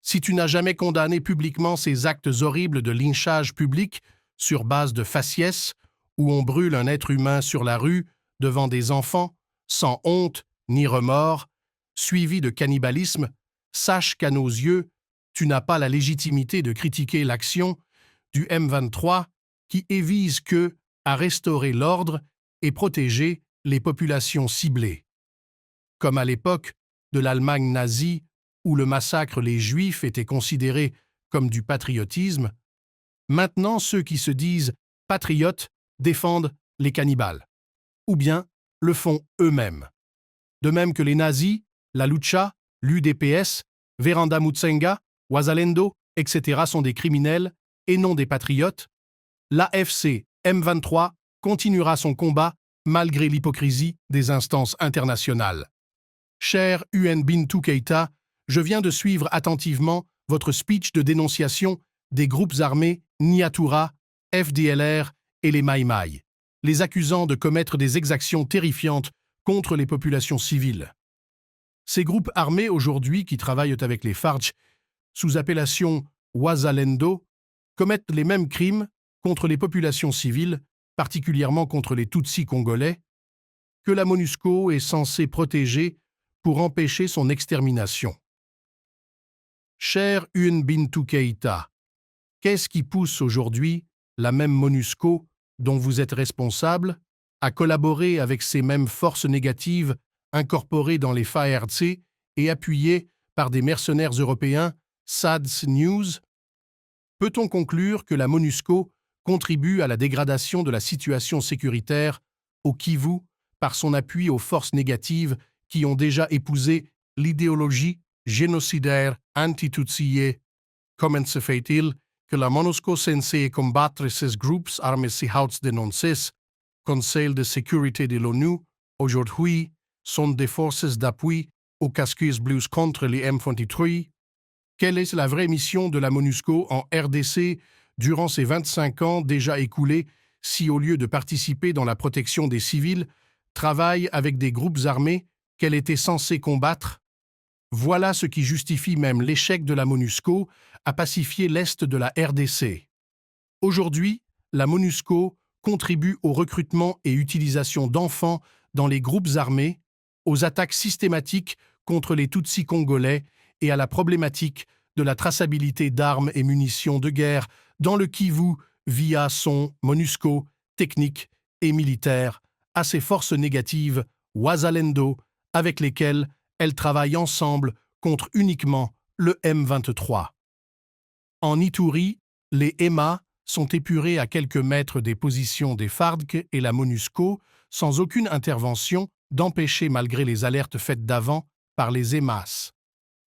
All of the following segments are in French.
Si tu n'as jamais condamné publiquement ces actes horribles de lynchage public sur base de faciès, où on brûle un être humain sur la rue devant des enfants, sans honte ni remords, suivi de cannibalisme, sache qu'à nos yeux, tu n'as pas la légitimité de critiquer l'action du M23 qui vise que à restaurer l'ordre et protéger les populations ciblées. Comme à l'époque de l'Allemagne nazie, où le massacre les Juifs était considéré comme du patriotisme, maintenant ceux qui se disent patriotes défendent les cannibales, ou bien le font eux-mêmes. De même que les nazis, la Lucha, l'UDPS, Veranda Mutsenga, Wazalendo, etc. sont des criminels et non des patriotes, l'AFC M23 continuera son combat malgré l'hypocrisie des instances internationales. Cher UN Bintou Keïta, je viens de suivre attentivement votre speech de dénonciation des groupes armés Niatura, FDLR et les Maïmaï, les accusant de commettre des exactions terrifiantes contre les populations civiles. Ces groupes armés aujourd'hui qui travaillent avec les FARC sous appellation Wazalendo commettent les mêmes crimes contre les populations civiles, particulièrement contre les Tutsis congolais, que la MONUSCO est censée protéger pour empêcher son extermination. Cher UN Bintou Keïta, qu'est-ce qui pousse aujourd'hui la même MONUSCO dont vous êtes responsable à collaborer avec ces mêmes forces négatives incorporées dans les FARC et appuyées par des mercenaires européens, SADS News? Peut-on conclure que la MONUSCO contribue à la dégradation de la situation sécuritaire au Kivu par son appui aux forces négatives qui ont déjà épousé l'idéologie génocidaire anti-Tutsier? Comment se fait-il que la MONUSCO censée combattre ces groupes armés si hauts dénoncés, Conseil de sécurité de l'ONU, aujourd'hui, sont des forces d'appui aux casqueuses blues contre les M23? Quelle est la vraie mission de la MONUSCO en RDC durant ces 25 ans déjà écoulés si, au lieu de participer dans la protection des civils, travaille avec des groupes armés qu'elle était censée combattre? Voilà ce qui justifie même l'échec de la MONUSCO à pacifier l'Est de la RDC. Aujourd'hui, la MONUSCO contribue au recrutement et utilisation d'enfants dans les groupes armés, aux attaques systématiques contre les Tutsis congolais et à la problématique de la traçabilité d'armes et munitions de guerre dans le Kivu via son MONUSCO technique et militaire à ses forces négatives Wazalendo avec lesquelles elle travaille ensemble contre uniquement le M23. En Ituri, les EMA sont épurés à quelques mètres des positions des FARC et la MONUSCO sans aucune intervention d'empêcher malgré les alertes faites d'avant par les EMAS.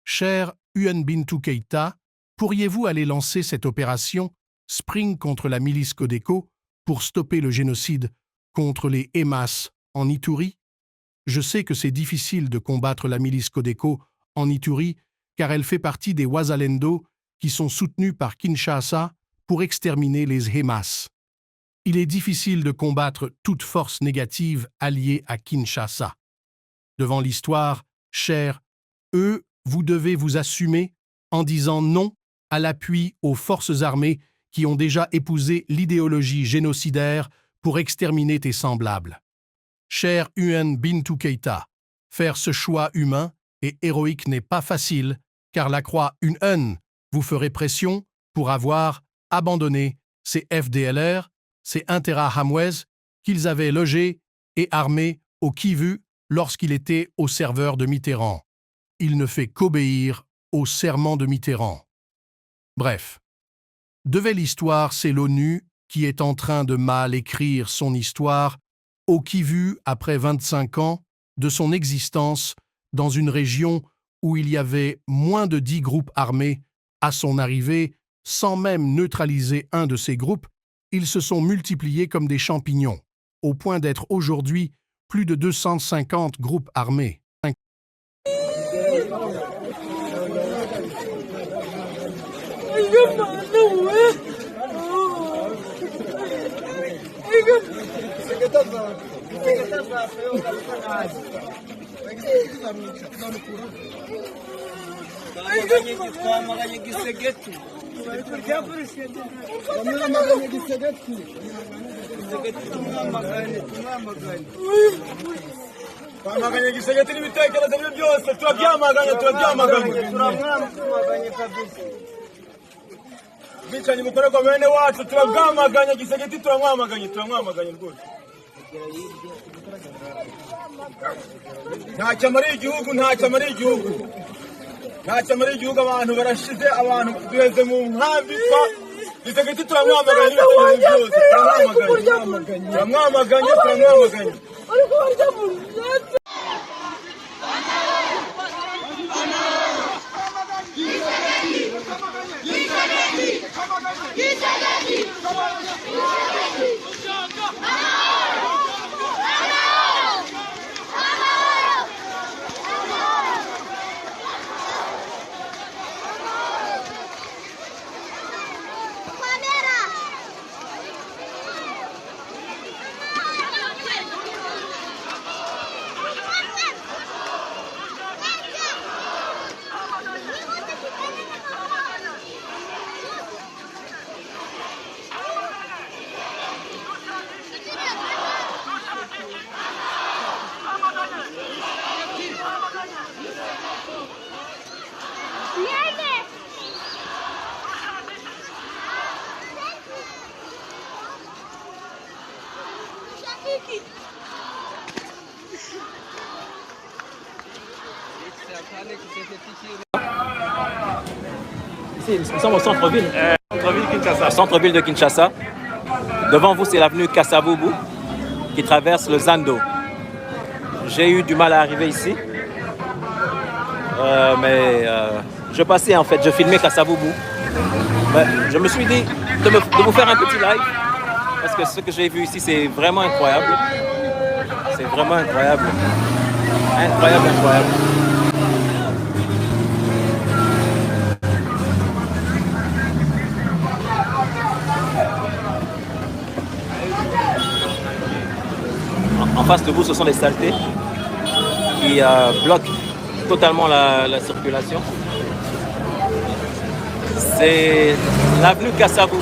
Cher UN Bintou Keïta, pourriez-vous aller lancer cette opération Spring contre la milice Codeco pour stopper le génocide contre les EMAS en Ituri? Je sais que c'est difficile de combattre la milice Codeco en Ituri car elle fait partie des Wazalendo qui sont soutenus par Kinshasa pour exterminer les EMAS. Il est difficile de combattre toute force négative alliée à Kinshasa. Devant l'histoire, cher, vous devez vous assumer en disant non à l'appui aux forces armées qui ont déjà épousé l'idéologie génocidaire pour exterminer tes semblables. Cher UN Bintou Keïta, faire ce choix humain et héroïque n'est pas facile, car la croix UN vous ferait pression pour avoir abandonné ces FDLR, ces Interahamwes qu'ils avaient logés et armés au Kivu lorsqu'il était au serveur de Mitterrand. Il ne fait qu'obéir au serment de Mitterrand. Bref, de l'histoire, c'est l'ONU qui est en train de mal écrire son histoire au Kivu après 25 ans de son existence dans une région où il y avait moins de 10 groupes armés à son arrivée, sans même neutraliser un de ces groupes, ils se sont multipliés comme des champignons, au point d'être aujourd'hui plus de 250 groupes armés. Twamaganye gisegeti n'ibitekerezo bye byose turabyamaganye kabisa. Bicanyi mukorerwa bene wacu turabwamaganye gisegeti turamwamaganye rwose. Ntacyo amariye igihugu abantu barashize abantu duheze mu nkambi twa gisegeti turamwamaganye n'ibitekerezo byose turamwamaganye. Ici, nous sommes au centre-ville. Kinshasa. Centre-ville de Kinshasa. Devant vous, c'est l'avenue Kasavubu qui traverse le Zando. J'ai eu du mal à arriver ici. Mais je passais en fait, je filmais Kasavubu. Mais je me suis dit de vous faire un petit live parce que ce que j'ai vu ici, c'est vraiment incroyable. C'est vraiment incroyable. Incroyable. En face de vous, ce sont des saletés qui bloquent totalement la circulation. C'est l'avenue Kasavubu.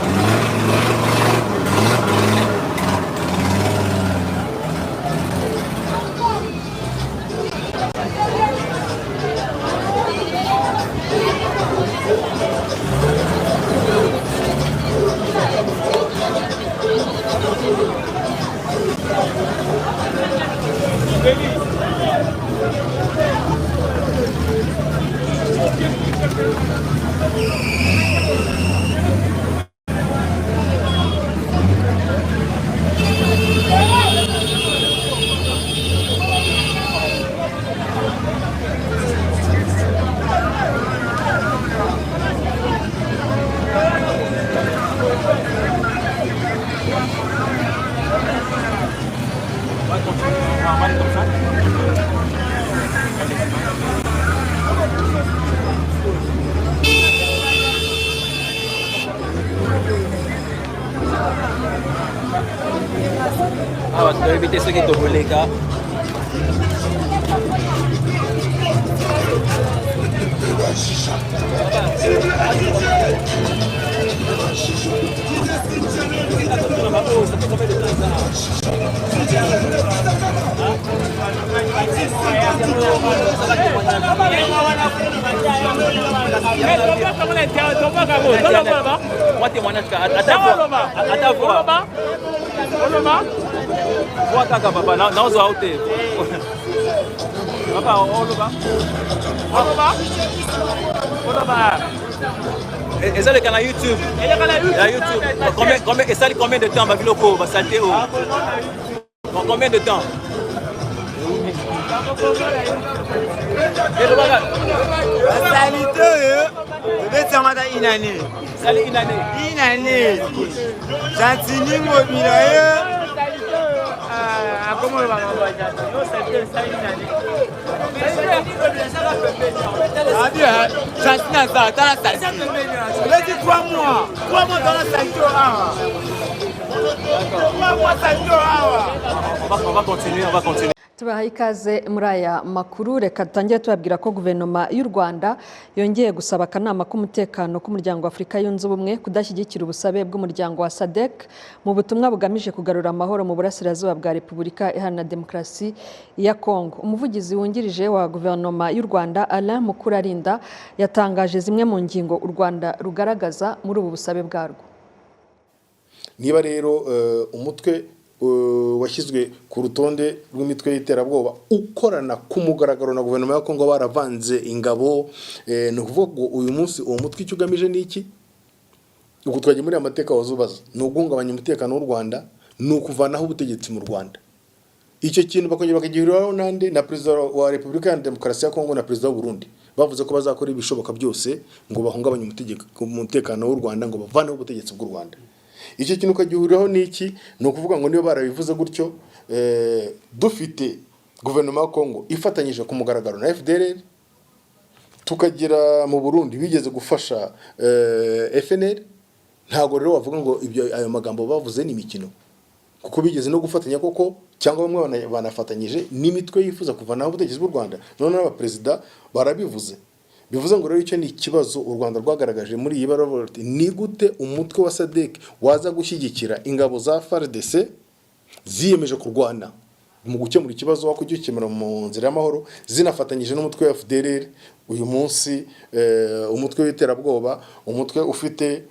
Ah, tu dois éviter ceux qui te volent les gars. Moi témoignage attends voir kaka papa naozwa ute papa oloba eza leka na YouTube combien esali combien de temps babiloko basalte o combien de temps Salito obetiamata inane. Sali inane. Inane. Jantini mobila ye. Akomo ba mamba jantini. Yo salito sali inane. Abia jantina za tala salito. Leti 3 mois. 3 mois dans la salito awa. 3 mois salito awa. On va continuer. Tubahaye ikaze muri aya makuru. Reka dutangire tubabwira ko guverinoma y'u Rwanda yongeye gusaba akanama k'umutekano k'umuryango wa Afurika yunze ubumwe kudashyigikira ubusabe bw'umuryango wa SADC mu butumwa bugamije kugarura amahoro mu burasirazuba bwa Repubulika Iharanira Demokarasi ya Kongo. Umuvugizi wungirije wa guverinoma y'u Rwanda Alain Mukurarinda yatangaje zimwe mu ngingo u Rwanda rugaragaza muri ubu busabe bwarwo. Niba rero umutwe washyizwe ku rutonde rw'imitwe y'iterabwoba ukorana ku mugaragaro na guverinoma ya Kongo baravanze ingabo, ni ukuvuga ngo uyu munsi uwo mutwe icyo ugamije ni iki? Uko twagiye muri amateka wazubaza ni uguhungabanya umutekano w'u Rwanda, ni ukuvanaho ubutegetsi mu Rwanda. Icyo kintu bakongera bakagihuriraho nande na perezida wa Repubulika ya Demokarasi ya Kongo na perezida w'u Burundi bavuze ko bazakora ibishoboka byose ngo bahungabanye umutekano w'u Rwanda, ngo bavaneho ubutegetsi bw'u Rwanda. Icyo kintu ukagihuriraho ni iki? Ni ukuvuga ngo niyo barabivuze gutyo, dufite guverinoma ya Kongo ifatanyije ku mugaragaro na FDLR, tukagira mu Burundi bigeze gufasha FNL, ntago rero wavuga ngo ibyo ayo magambo bavuze ni imikino, kuko bigeze no gufatanya koko, cyangwa bamwe banafatanyije n'imitwe yifuza kuvanaho ubutegetsi bw'u Rwanda. None abaperezida barabivuze. Bivuze ngo rero icyo ni ikibazo u Rwanda rwagaragaje muri iyi baruwa, ni gute umutwe wa SADC waza gushyigikira ingabo za FARDC ziyemeje kurwana mu gukemura ikibazo wako gikemura mu nzira y'amahoro, zinafatanyije n'umutwe wa FDLR uyu munsi, umutwe w'iterabwoba, umutwe ufite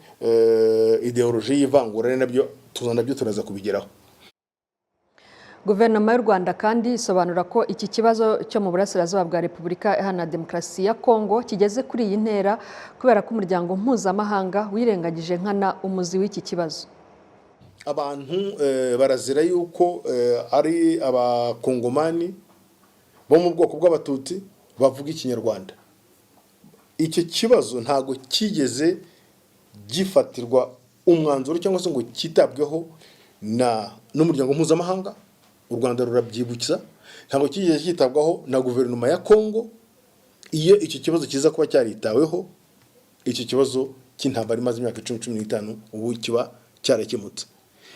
ideology y'ivangura, nabyo turaza kubigeraho. Guverinoma y'u Rwanda kandi isobanura ko iki kibazo cyo mu burasirazuba bwa Repubulika Iharanira Demokarasi ya Kongo kigeze kuri iyi ntera kubera ko umuryango mpuzamahanga wirengagije nkana umuzi w'iki kibazo. Abantu barazira yuko ari abakongomani bo mu bwoko bw'abatutsi bavuga ikinyarwanda. Icyo kibazo ntago kigeze gifatirwa umwanzuro cyangwa se ngo kitabweho n'umuryango mpuzamahanga. U Rwanda rurabyibukisa, ntabwo kigeze kitabwaho na guverinoma ya Kongo. Iyo icyo kibazo kiza kuba cyaritaweho, icyo kibazo cy'intambara imaze imyaka 10-15 ubu kiba cyarakemutse.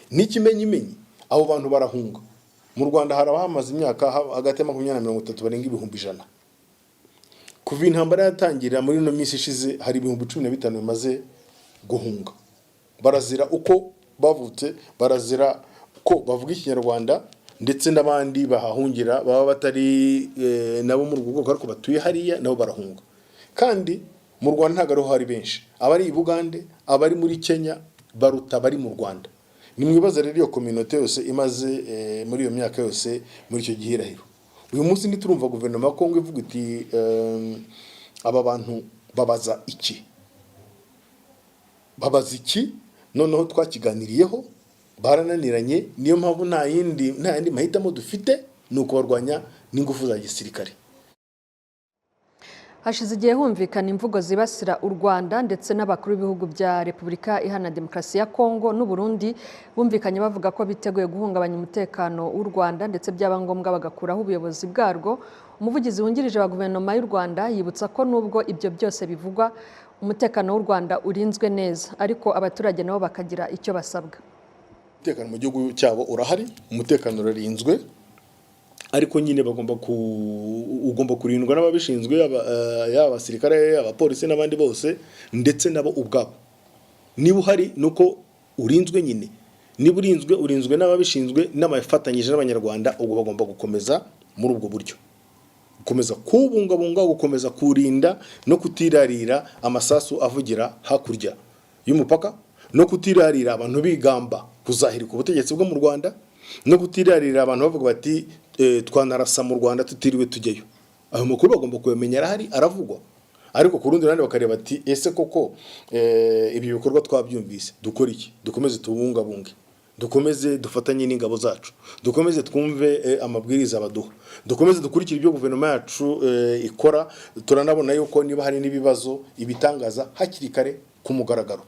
N'ikimenyimenyi abo bantu barahunga. Mu Rwanda haraba hamaze imyaka hagati ya 20 na 30 barenga ibihumbi 100. Kuva intambara yatangirira muri no minsi ishize hari ibihumbi 15 bimaze guhunga. Barazira uko bavutse, barazira ko bavuga ikinyarwanda, ndetse n'abandi bahahungira baba batari nabo mu rwego ariko batuye hariya nabo barahunga. Kandi mu Rwanda ntago ariho hari benshi, abari i Bugande, abari muri Kenya baruta bari mu Rwanda. Nimwibaza rero iyo community yose imaze muri iyo myaka yose muri icyo gihirahiro. Uyu munsi niturumva guverinoma ya Kongo ivuga iti aba bantu babaza iki? Babaza iki? Noneho twakiganiriyeho barananiranye, niyo mpamvu nta yindi mahitamo dufite ni ukubarwanya n'ingufu za gisirikare. Hashize igihe humvikana imvugo zibasira u Rwanda ndetse n'abakuru b'ibihugu bya Repubulika Iharanira Demokarasi ya Kongo n'u Burundi bumvikanye bavuga ko biteguye guhungabanya umutekano w'u Rwanda ndetse byaba ngombwa bagakuraho ubuyobozi bwarwo. Umuvugizi wungirije wa guverinoma y'u Rwanda yibutsa ko nubwo ibyo byose bivugwa, umutekano w'u Rwanda urinzwe neza, ariko abaturage nabo bakagira icyo basabwa. Umutekano mu gihugu cyabo urahari, umutekano urarinzwe, ariko nyine ugomba kurindwa n'ababishinzwe, yaba abasirikare, abapolisi n'abandi bose, ndetse nabo ubwabo. Niba uhari nuko urinzwe nyine, niba urinzwe n'ababishinzwe n'abafatanyije n'abanyarwanda, ubwo bagomba gukomeza muri ubwo buryo, gukomeza kubungabunga, gukomeza kurinda no kutirarira amasasu avugira hakurya y'umupaka, no kutirarira abantu bigamba kuzahirika ubutegetsi bwo mu Rwanda, no kutirarira abantu bavuga bati twanarasa mu Rwanda tutiriwe tujyeyo. Aho makuru bagomba kubemenya arahari, aravugwa. Ariko ku rundi ruhande bakareba ati ese koko ibi bikorwa twabyumvise, dukora iki? Dukomeze tubungabunge, dukomeze dufatanye n'ingabo zacu, dukomeze twumve amabwiriza baduha, dukomeze dukurikira ibyo guverinoma yacu ikora. Turanabona yuko niba hari n'ibibazo ibitangaza hakiri kare ku mugaragaro.